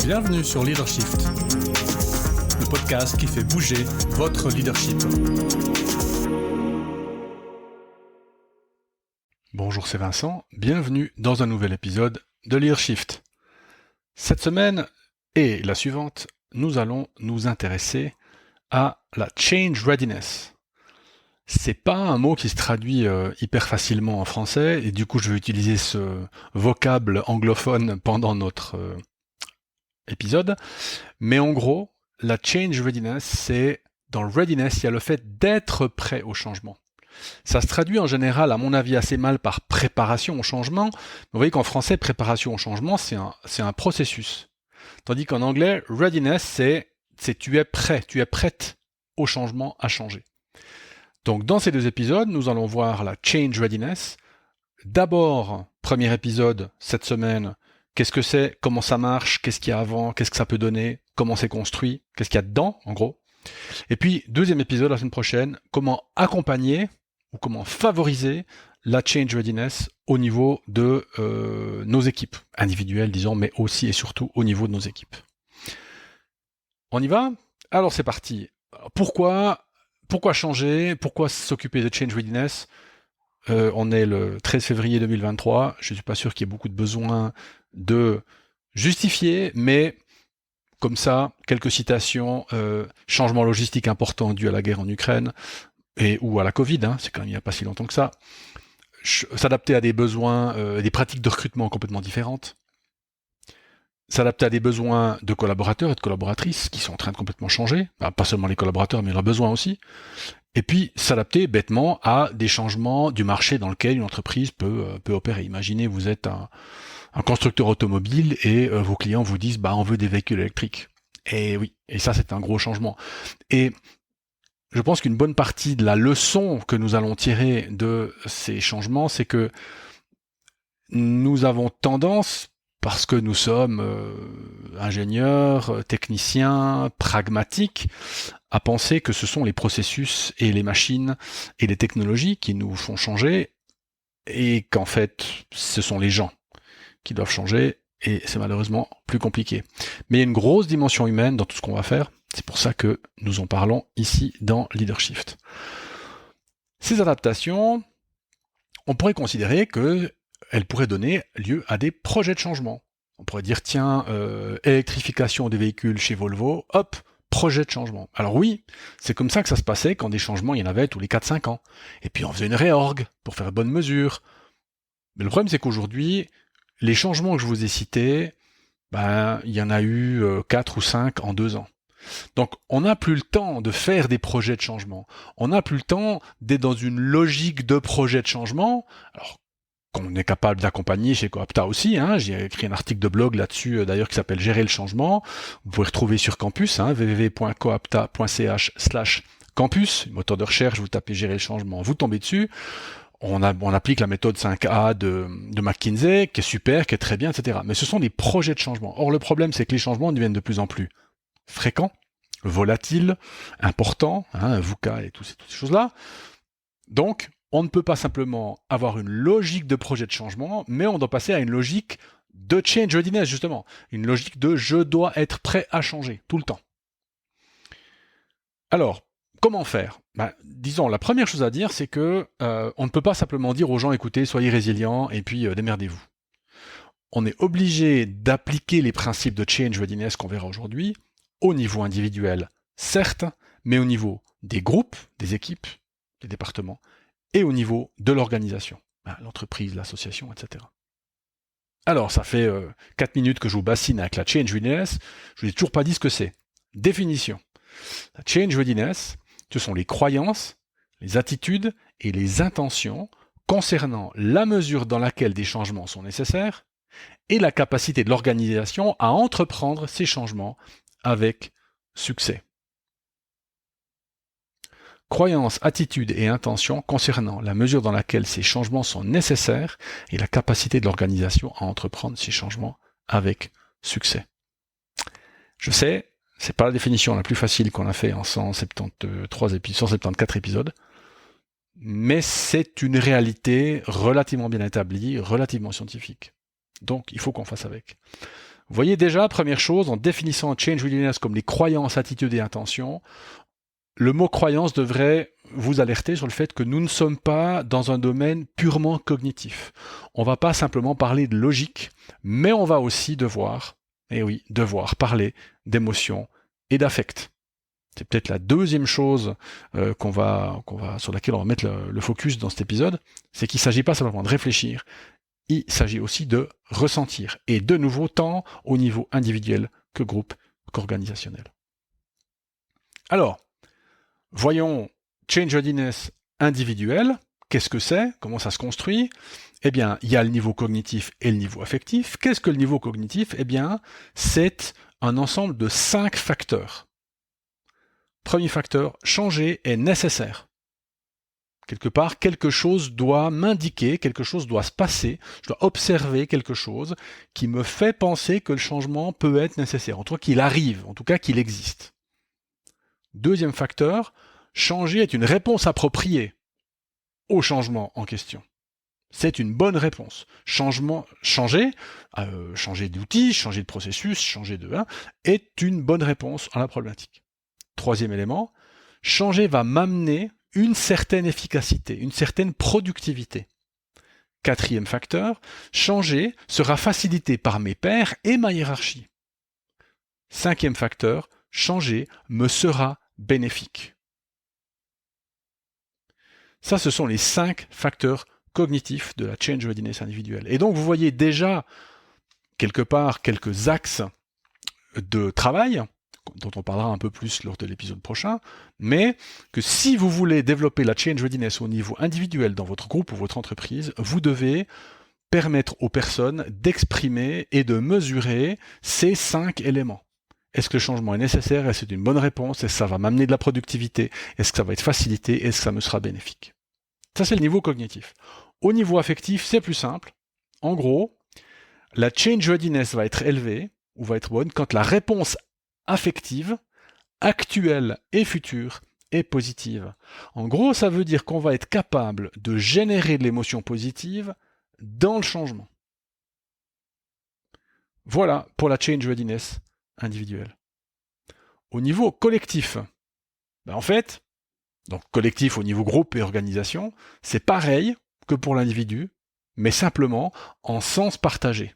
Bienvenue sur Leadershift, le podcast qui fait bouger votre leadership. Bonjour, c'est Vincent. Bienvenue dans un nouvel épisode de Leadershift. Cette semaine et la suivante, nous allons nous intéresser à la change readiness. C'est pas un mot qui se traduit hyper facilement en français et du coup je vais utiliser ce vocable anglophone pendant notre épisode. Mais en gros, la change readiness, c'est dans le readiness, il y a le fait d'être prêt au changement. Ça se traduit en général, à mon avis, assez mal par préparation au changement. Vous voyez qu'en français, préparation au changement, c'est un processus. Tandis qu'en anglais, readiness, c'est tu es prêt, tu es prête au changement à changer. Donc dans ces deux épisodes, nous allons voir la change readiness. D'abord, premier épisode cette semaine, qu'est-ce que c'est, comment ça marche, qu'est-ce qu'il y a avant, qu'est-ce que ça peut donner, comment c'est construit, qu'est-ce qu'il y a dedans, en gros. Et puis, deuxième épisode la semaine prochaine, comment accompagner ou comment favoriser la change readiness au niveau de nos équipes, individuelles disons, mais aussi et surtout au niveau de nos équipes. On y va ? Alors c'est parti. Pourquoi changer ? Pourquoi s'occuper de change readiness ? On est le 13 février 2023, je ne suis pas sûr qu'il y ait beaucoup de besoin de justifier, mais comme ça, quelques citations, changement logistique important dû à la guerre en Ukraine, ou à la Covid, c'est quand même il n'y a pas si longtemps que ça, s'adapter à des besoins, des pratiques de recrutement complètement différentes, s'adapter à des besoins de collaborateurs et de collaboratrices qui sont en train de complètement changer, pas seulement les collaborateurs, mais leurs besoins aussi, et puis s'adapter bêtement à des changements du marché dans lequel une entreprise peut opérer. Imaginez, vous êtes un constructeur automobile et vos clients vous disent on veut des véhicules électriques. Et oui, et ça c'est un gros changement. Et je pense qu'une bonne partie de la leçon que nous allons tirer de ces changements, c'est que nous avons tendance, parce que nous sommes ingénieurs, techniciens, pragmatiques, à penser que ce sont les processus et les machines et les technologies qui nous font changer, et qu'en fait, ce sont les gens qui doivent changer, et c'est malheureusement plus compliqué. Mais il y a une grosse dimension humaine dans tout ce qu'on va faire, c'est pour ça que nous en parlons ici dans Leadershift. Ces adaptations, on pourrait considérer qu'elles pourraient donner lieu à des projets de changement. On pourrait dire, tiens, électrification des véhicules chez Volvo, hop, projet de changement. Alors oui, c'est comme ça que ça se passait quand des changements, il y en avait tous les 4-5 ans. Et puis on faisait une réorg pour faire bonne mesure. Mais le problème, c'est qu'aujourd'hui, les changements que je vous ai cités, il y en a eu 4 ou 5 en 2 ans. Donc on n'a plus le temps de faire des projets de changement. On n'a plus le temps d'être dans une logique de projet de changement. Alors qu'on est capable d'accompagner chez Coapta aussi. J'ai écrit un article de blog là-dessus d'ailleurs qui s'appelle Gérer le changement. Vous pouvez retrouver sur Campus, www.coapta.ch/campus, moteur de recherche, vous tapez Gérer le changement, vous tombez dessus. On applique la méthode 5A de McKinsey, qui est super, qui est très bien, etc. Mais ce sont des projets de changement. Or, le problème, c'est que les changements deviennent de plus en plus fréquents, volatiles, importants, VUCA et toutes ces choses-là. Donc, on ne peut pas simplement avoir une logique de projet de changement, mais on doit passer à une logique de change readiness, justement. Une logique de je dois être prêt à changer, tout le temps. Alors, comment faire ? Disons, la première chose à dire, c'est que on ne peut pas simplement dire aux gens, écoutez, soyez résilients et puis démerdez-vous. On est obligé d'appliquer les principes de change readiness qu'on verra aujourd'hui au niveau individuel, certes, mais au niveau des groupes, des équipes, des départements, et au niveau de l'organisation, l'entreprise, l'association, etc. Alors, ça fait 4 minutes que je vous bassine avec la change readiness, je ne vous ai toujours pas dit ce que c'est. Définition. La change readiness, ce sont les croyances, les attitudes et les intentions concernant la mesure dans laquelle des changements sont nécessaires et la capacité de l'organisation à entreprendre ces changements avec succès. Croyances, attitudes et intentions concernant la mesure dans laquelle ces changements sont nécessaires et la capacité de l'organisation à entreprendre ces changements avec succès. Je sais, c'est pas la définition la plus facile qu'on a fait en 174 épisodes, mais c'est une réalité relativement bien établie, relativement scientifique. Donc, il faut qu'on fasse avec. Vous voyez déjà, première chose, en définissant change readiness comme les croyances, attitudes et intentions, le mot croyance devrait vous alerter sur le fait que nous ne sommes pas dans un domaine purement cognitif. On ne va pas simplement parler de logique, mais on va aussi devoir parler d'émotions et d'affect. C'est peut-être la deuxième chose sur laquelle on va mettre le focus dans cet épisode, c'est qu'il ne s'agit pas simplement de réfléchir, il s'agit aussi de ressentir, et de nouveau tant au niveau individuel que groupe qu'organisationnel. Alors, voyons change readiness individuel. Qu'est-ce que c'est? Comment ça se construit? Eh bien, il y a le niveau cognitif et le niveau affectif. Qu'est-ce que le niveau cognitif? Eh bien, c'est un ensemble de 5 facteurs. Premier facteur, changer est nécessaire. Quelque part, quelque chose doit m'indiquer, quelque chose doit se passer, je dois observer quelque chose qui me fait penser que le changement peut être nécessaire, en tout cas qu'il arrive, en tout cas qu'il existe. Deuxième facteur, changer est une réponse appropriée au changement en question. C'est une bonne réponse. Changer d'outil, changer de processus, est une bonne réponse à la problématique. Troisième élément, changer va m'amener une certaine efficacité, une certaine productivité. Quatrième facteur, changer sera facilité par mes pairs et ma hiérarchie. Cinquième facteur, changer me sera bénéfique. Ça, ce sont les 5 facteurs cognitifs de la change readiness individuelle. Et donc, vous voyez déjà, quelque part, quelques axes de travail, dont on parlera un peu plus lors de l'épisode prochain, mais que si vous voulez développer la change readiness au niveau individuel dans votre groupe ou votre entreprise, vous devez permettre aux personnes d'exprimer et de mesurer ces 5 éléments. Est-ce que le changement est nécessaire? Est-ce que c'est une bonne réponse? Est-ce que ça va m'amener de la productivité? Est-ce que ça va être facilité? Est-ce que ça me sera bénéfique? Ça, c'est le niveau cognitif. Au niveau affectif, c'est plus simple. En gros, la change readiness va être élevée, ou va être bonne, quand la réponse affective, actuelle et future, est positive. En gros, ça veut dire qu'on va être capable de générer de l'émotion positive dans le changement. Voilà pour la change readiness individuelle. Au niveau collectif, en fait, donc collectif au niveau groupe et organisation, c'est pareil que pour l'individu, mais simplement en sens partagé.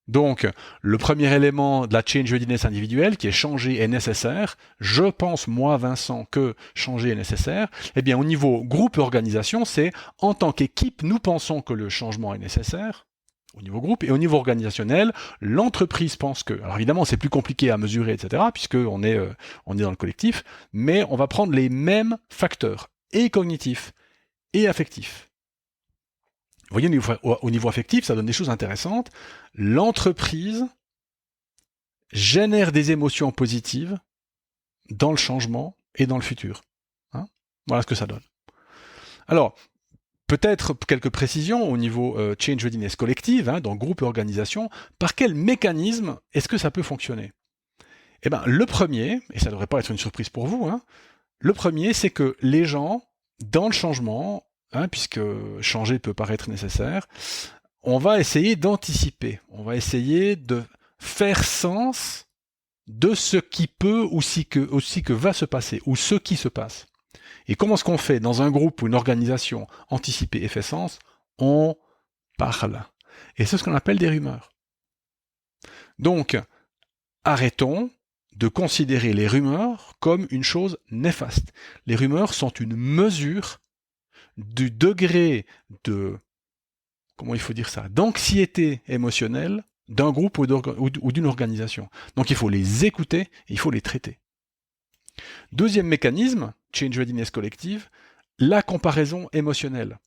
Donc, le premier élément de la change readiness individuelle, qui est changer est nécessaire, je pense, moi, Vincent, que changer est nécessaire, eh bien, au niveau groupe et organisation, c'est en tant qu'équipe, nous pensons que le changement est nécessaire, au niveau groupe, et au niveau organisationnel, l'entreprise pense que. Alors évidemment, c'est plus compliqué à mesurer, etc., puisqu'on est dans le collectif, mais on va prendre les mêmes facteurs, et cognitifs, et affectifs. Vous voyez, au niveau affectif, ça donne des choses intéressantes. L'entreprise génère des émotions positives dans le changement et dans le futur. Voilà ce que ça donne. Alors, peut-être quelques précisions au niveau change readiness collective, dans groupe et organisation. Par quel mécanisme est-ce que ça peut fonctionner? Eh bien, le premier, et ça ne devrait pas être une surprise pour vous, le premier, c'est que les gens, dans le changement, puisque changer peut paraître nécessaire, on va essayer d'anticiper, on va essayer de faire sens de ce qui peut aussi que va se passer, ou ce qui se passe. Et comment est-ce qu'on fait dans un groupe ou une organisation anticiper et fait sens? On parle. Et c'est ce qu'on appelle des rumeurs. Donc, arrêtons de considérer les rumeurs comme une chose néfaste. Les rumeurs sont une mesure du degré d'anxiété émotionnelle d'un groupe ou d'une organisation. Donc il faut les écouter et il faut les traiter. Deuxième mécanisme, change readiness collective, la comparaison émotionnelle.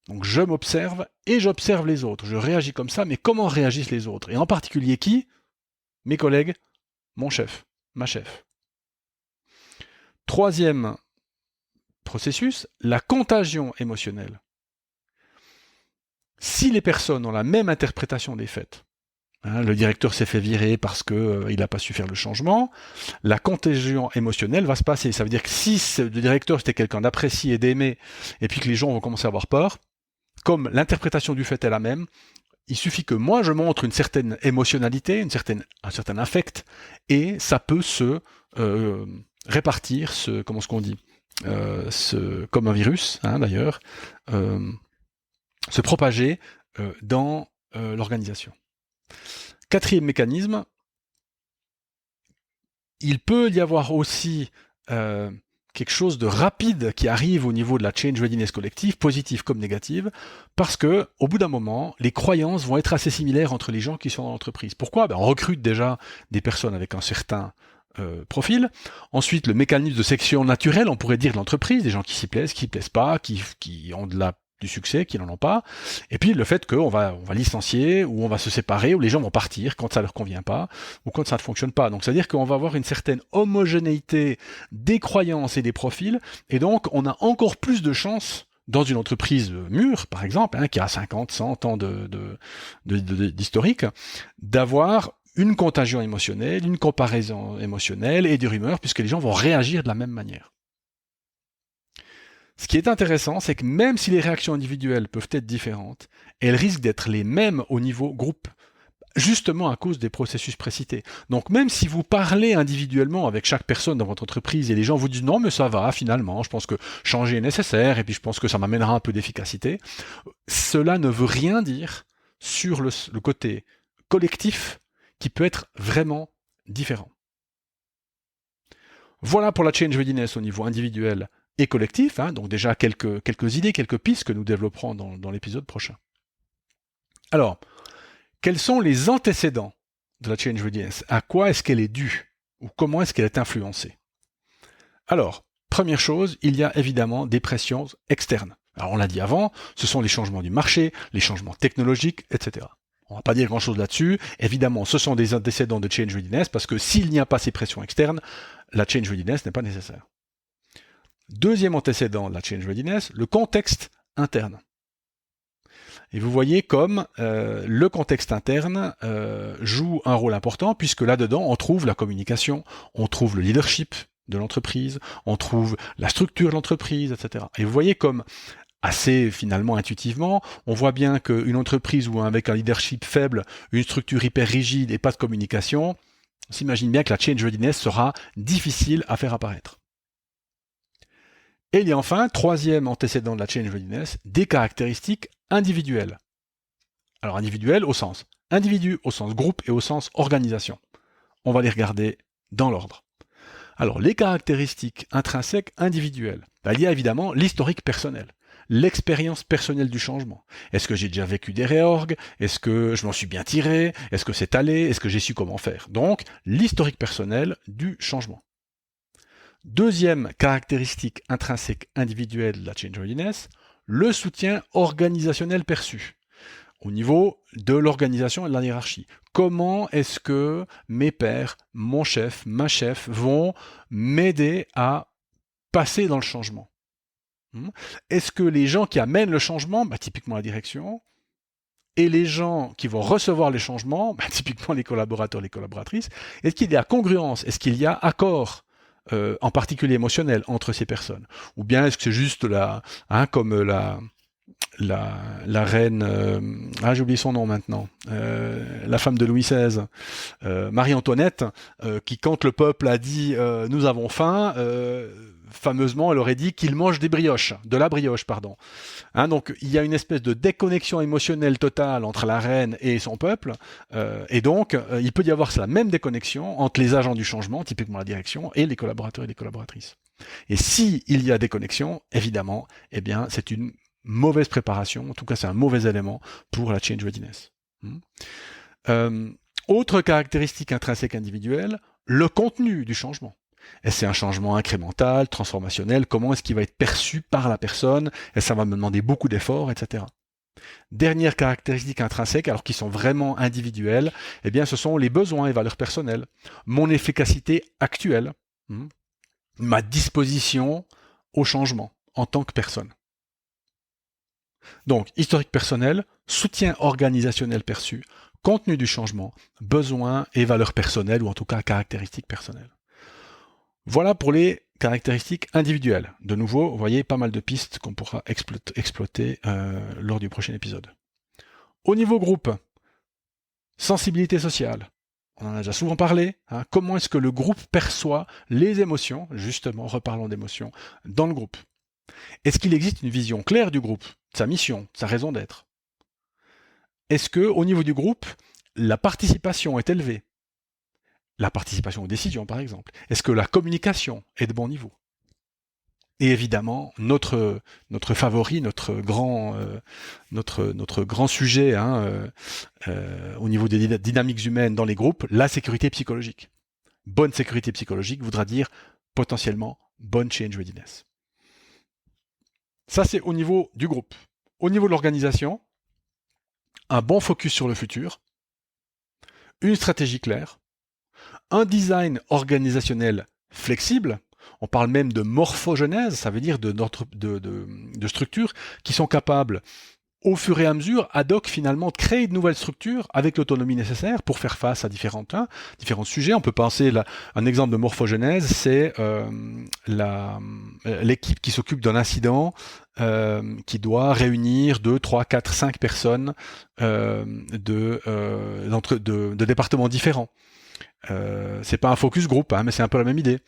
Donc je m'observe et j'observe les autres. Je réagis comme ça, mais comment réagissent les autres? Et en particulier qui? Mes collègues, mon chef, ma chef. Troisième processus, la contagion émotionnelle. Si les personnes ont la même interprétation des faits, le directeur s'est fait virer parce qu'il n'a pas su faire le changement, la contagion émotionnelle va se passer. Ça veut dire que si le directeur c'était quelqu'un d'apprécié et d'aimé, et puis que les gens vont commencer à avoir peur, comme l'interprétation du fait est la même, il suffit que moi je montre une certaine émotionnalité, un certain affect, et ça peut se répartir, comment est-ce qu'on dit, comme un virus, hein, d'ailleurs, se propager dans l'organisation. Quatrième mécanisme, il peut y avoir aussi quelque chose de rapide qui arrive au niveau de la change readiness collective, positive comme négative, parce que au bout d'un moment, les croyances vont être assez similaires entre les gens qui sont dans l'entreprise. Pourquoi ? On recrute déjà des personnes avec un certain profil. Ensuite, le mécanisme de sélection naturelle, on pourrait dire, de l'entreprise, des gens qui s'y plaisent, qui ne plaisent pas, qui ont du succès, qui n'en ont pas. Et puis le fait qu'on va licencier, ou on va se séparer, ou les gens vont partir quand ça leur convient pas, ou quand ça ne fonctionne pas. Donc c'est-à-dire qu'on va avoir une certaine homogénéité des croyances et des profils, et donc on a encore plus de chances dans une entreprise mûre, par exemple, hein, qui a 50, 100 ans d'historique, d'avoir une contagion émotionnelle, une comparaison émotionnelle et des rumeurs, puisque les gens vont réagir de la même manière. Ce qui est intéressant, c'est que même si les réactions individuelles peuvent être différentes, elles risquent d'être les mêmes au niveau groupe, justement à cause des processus précités. Donc même si vous parlez individuellement avec chaque personne dans votre entreprise et les gens vous disent non mais ça va finalement, je pense que changer est nécessaire et puis je pense que ça m'amènera un peu d'efficacité, cela ne veut rien dire sur le côté collectif qui peut être vraiment différent. Voilà pour la change readiness au niveau individuel et collectif, hein, donc déjà quelques idées, quelques pistes que nous développerons dans l'épisode prochain. Alors, quels sont les antécédents de la change readiness ? À quoi est-ce qu'elle est due ? Ou comment est-ce qu'elle est influencée ? Alors, première chose, il y a évidemment des pressions externes. Alors on l'a dit avant, ce sont les changements du marché, les changements technologiques, etc. On ne va pas dire grand-chose là-dessus. Évidemment, ce sont des antécédents de change readiness parce que s'il n'y a pas ces pressions externes, la change readiness n'est pas nécessaire. Deuxième antécédent de la change readiness, le contexte interne. Et vous voyez comme le contexte interne joue un rôle important, puisque là-dedans, on trouve la communication, on trouve le leadership de l'entreprise, on trouve la structure de l'entreprise, etc. Et vous voyez comme, assez finalement intuitivement, on voit bien qu'une entreprise où avec un leadership faible, une structure hyper rigide et pas de communication, on s'imagine bien que la change readiness sera difficile à faire apparaître. Et il y a enfin, troisième antécédent de la change readiness, des caractéristiques individuelles. Alors individuelles au sens individu, au sens groupe et au sens organisation. On va les regarder dans l'ordre. Alors les caractéristiques intrinsèques individuelles, il y a évidemment l'historique personnel, l'expérience personnelle du changement. Est-ce que j'ai déjà vécu des réorgs ? Est-ce que je m'en suis bien tiré ? Est-ce que c'est allé ? Est-ce que j'ai su comment faire ? Donc l'historique personnel du changement. Deuxième caractéristique intrinsèque individuelle de la change readiness, le soutien organisationnel perçu au niveau de l'organisation et de la hiérarchie. Comment est-ce que mes pairs, mon chef, ma chef vont m'aider à passer dans le changement ? Est-ce que les gens qui amènent le changement, typiquement la direction, et les gens qui vont recevoir les changements, typiquement les collaborateurs, les collaboratrices, est-ce qu'il y a congruence ? Est-ce qu'il y a accord en particulier émotionnel entre ces personnes, ou bien est-ce que c'est juste comme la reine, j'ai oublié son nom maintenant, la femme de Louis XVI, Marie-Antoinette, qui quand le peuple a dit nous avons faim, fameusement elle aurait dit qu'il mange de la brioche, pardon. Donc il y a une espèce de déconnexion émotionnelle totale entre la reine et son peuple, et donc il peut y avoir la même déconnexion entre les agents du changement, typiquement la direction, et les collaborateurs et les collaboratrices. Et si il y a déconnexion, évidemment, c'est une mauvaise préparation, en tout cas c'est un mauvais élément pour la change readiness. Autre caractéristique intrinsèque individuelle, le contenu du changement. Est-ce que c'est un changement incrémental, transformationnel ? Comment est-ce qu'il va être perçu par la personne ? Est-ce que ça va me demander beaucoup d'efforts, etc. Dernière caractéristique intrinsèque, alors qui sont vraiment individuelles, ce sont les besoins et valeurs personnelles. Mon efficacité actuelle, ma disposition au changement en tant que personne. Donc, historique personnel, soutien organisationnel perçu, contenu du changement, besoins et valeurs personnelles, ou en tout cas caractéristiques personnelles. Voilà pour les caractéristiques individuelles. De nouveau, vous voyez pas mal de pistes qu'on pourra exploiter lors du prochain épisode. Au niveau groupe, sensibilité sociale. On en a déjà souvent parlé. Comment est-ce que le groupe perçoit les émotions, justement, reparlons d'émotions, dans le groupe? Est-ce qu'il existe une vision claire du groupe, de sa mission, de sa raison d'être? Est-ce que, au niveau du groupe, la participation est élevée? La participation aux décisions, par exemple. Est-ce que la communication est de bon niveau? Et évidemment, notre favori, notre grand sujet au niveau des dynamiques humaines dans les groupes, la sécurité psychologique. Bonne sécurité psychologique voudra dire potentiellement bonne change readiness. Ça, c'est au niveau du groupe. Au niveau de l'organisation, un bon focus sur le futur, une stratégie claire, un design organisationnel flexible. On parle même de morphogenèse, ça veut dire de structures qui sont capables, au fur et à mesure, ad hoc finalement, de créer de nouvelles structures avec l'autonomie nécessaire pour faire face à différents sujets. On peut penser, un exemple de morphogenèse, c'est l'équipe qui s'occupe d'un incident qui doit réunir 2, 3, 4, 5 personnes de départements différents. C'est pas un focus group, mais c'est un peu la même idée.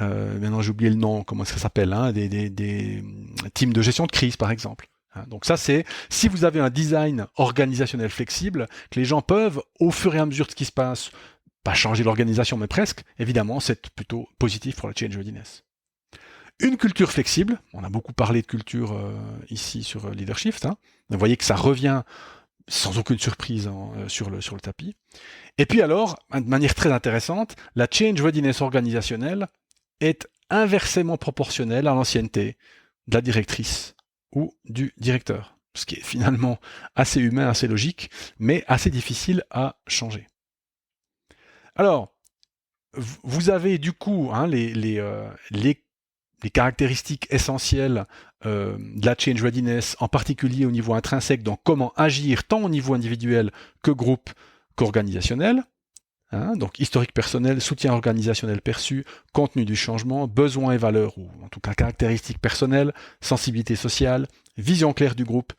Maintenant j'ai oublié le nom, comment ça s'appelle, des teams de gestion de crise par exemple. Donc ça c'est, si vous avez un design organisationnel flexible, que les gens peuvent, au fur et à mesure de ce qui se passe, pas changer l'organisation mais presque, évidemment c'est plutôt positif pour la change readiness. Une culture flexible, on a beaucoup parlé de culture ici sur Leadership, vous voyez que ça revient sans aucune surprise sur le tapis. Et puis alors, de manière très intéressante, la change readiness organisationnelle est inversement proportionnelle à l'ancienneté de la directrice ou du directeur. Ce qui est finalement assez humain, assez logique, mais assez difficile à changer. Alors, vous avez du coup les caractéristiques essentielles de la change readiness, en particulier au niveau intrinsèque, donc comment agir tant au niveau individuel que groupe qu'organisationnel. Donc historique personnel, soutien organisationnel perçu, contenu du changement, besoins et valeurs, ou en tout cas caractéristiques personnelles, sensibilité sociale, vision claire du groupe,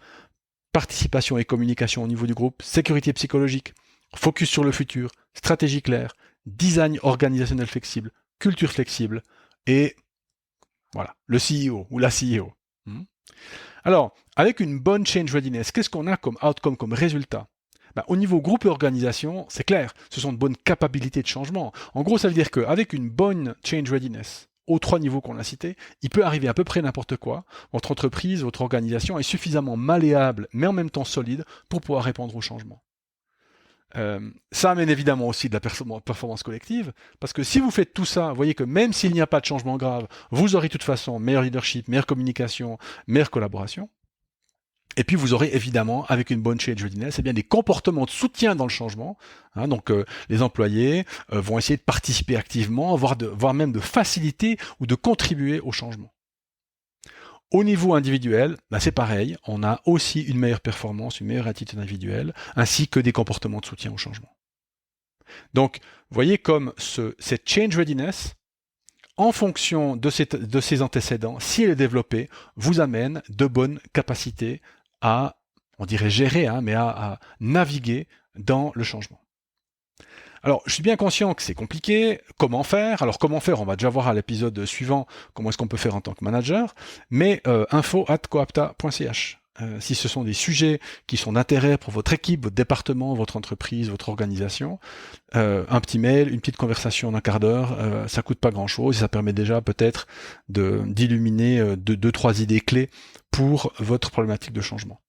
participation et communication au niveau du groupe, sécurité psychologique, focus sur le futur, stratégie claire, design organisationnel flexible, culture flexible, et voilà, le CEO ou la CEO. Alors, avec une bonne change readiness, qu'est-ce qu'on a comme outcome, comme résultat? Au niveau groupe et organisation, c'est clair, ce sont de bonnes capacités de changement. En gros, ça veut dire qu'avec une bonne change readiness, aux 3 niveaux qu'on a cités, il peut arriver à peu près n'importe quoi. Votre entreprise, votre organisation est suffisamment malléable, mais en même temps solide, pour pouvoir répondre au changement. Ça amène évidemment aussi de la performance collective, parce que si vous faites tout ça, vous voyez que même s'il n'y a pas de changement grave, vous aurez de toute façon meilleur leadership, meilleure communication, meilleure collaboration. Et puis vous aurez évidemment, avec une bonne change readiness, des comportements de soutien dans le changement. Donc les employés vont essayer de participer activement, voire même de faciliter ou de contribuer au changement. Au niveau individuel, c'est pareil, on a aussi une meilleure performance, une meilleure attitude individuelle, ainsi que des comportements de soutien au changement. Donc, vous voyez comme cette change readiness, en fonction de ses antécédents, si elle est développée, vous amène de bonnes capacités à, on dirait gérer, mais à naviguer dans le changement. Alors, je suis bien conscient que c'est compliqué. Comment faire? Alors, comment faire? On va déjà voir à l'épisode suivant comment est-ce qu'on peut faire en tant que manager. Mais info@coapta.ch. Si ce sont des sujets qui sont d'intérêt pour votre équipe, votre département, votre entreprise, votre organisation, un petit mail, une petite conversation d'un quart d'heure, ça coûte pas grand-chose et ça permet déjà peut-être d'illuminer 2-3 idées clés pour votre problématique de changement.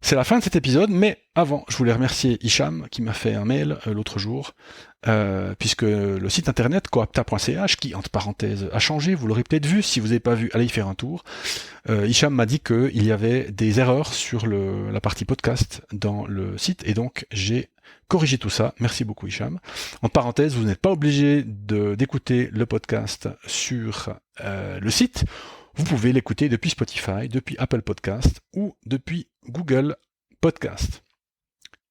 C'est la fin de cet épisode, mais avant, je voulais remercier Hicham qui m'a fait un mail l'autre jour, puisque le site internet coapta.ch, qui entre parenthèses a changé, vous l'aurez peut-être vu, si vous n'avez pas vu, allez y faire un tour. Hicham m'a dit qu'il y avait des erreurs sur la partie podcast dans le site, et donc j'ai corrigé tout ça. Merci beaucoup Hicham. Entre parenthèses, vous n'êtes pas obligé d'écouter le podcast sur le site. Vous pouvez l'écouter depuis Spotify, depuis Apple Podcast ou depuis Google Podcast.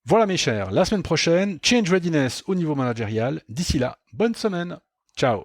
Voilà mes chers, la semaine prochaine, Change Readiness au niveau managérial. D'ici là, bonne semaine. Ciao.